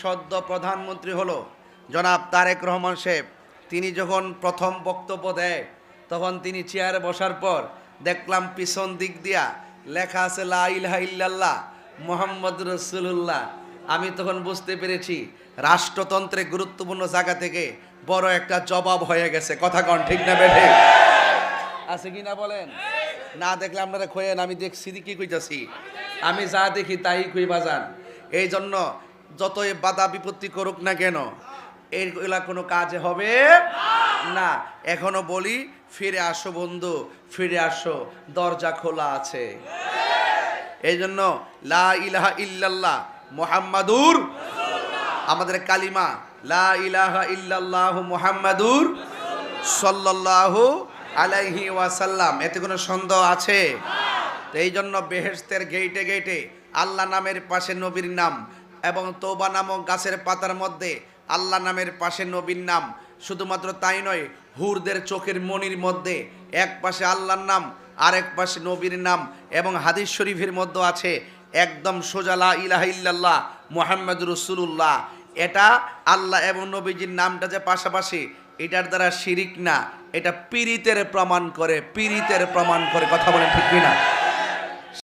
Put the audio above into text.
সদ্য প্রধানমন্ত্রী হলো জনাব তারেক রহমান সাহেব, তিনি যখন প্রথম বক্তব্য দেয় তখন তিনি চেয়ারে বসার পর দেখলাম পিছন দিক দিয়া লেখা আছে লা ইলাহা ইল্লাল্লাহ মুহাম্মাদুর রাসূলুল্লাহ। আমি তখন বুঝতে পেরেছি রাষ্ট্রতন্ত্রের গুরুত্বপূর্ণ জায়গা থেকে বড় একটা জবাব হয়ে গেছে। কথা কন ঠিক না বেঠে? আছে কি না বলেন? না দেখলে আপনারা খোয়েন, আমি দেখছি কি কইতাছি, আমি যা দেখি তাই কই বাজান। এই জন্য যতই বাধা বিপত্তি করুক না কেন এইগুলা কোনো কাজে হবে না। এখনো বলি ফিরে আসো বন্ধু, ফিরে আসো, দরজা খোলা আছে। এই জন্য লা ইলাহা ইল্লাল্লাহ মুহাম্মাদুর আমাদের কালিমা, লা ইলাহা ইল্লাল্লাহু মুহাম্মাদুর সাল্লাল্লাহু আলাইহি ওয়াসাল্লাম। এতে কোনো সন্দেহ আছে? তো এই জন্য বেহেশতের গেইটে গেইটে আল্লাহ নামের পাশে নবীর নাম এবং তওবা নামক গাছের পাতার মধ্যে আল্লাহ নামের পাশে নবীর নাম। শুধুমাত্র তাই নয়, হুরদের চোখের মনির মধ্যে এক পাশে আল্লাহর নাম আরেক পাশে নবীর নাম। এবং হাদিস শরীফের মধ্যে আছে একদম সোজা লা ইলাহা ইল্লাল্লাহ মুহাম্মাদুর রাসূলুল্লাহ। এটা আল্লাহ এবং নবীজির নামটা যে পাশাপাশি, এটার দ্বারা শিরিক না, এটা পীরিতের প্রমাণ করে, পীরিতের প্রমাণ করে। কথা বলেন ঠিক কিনা?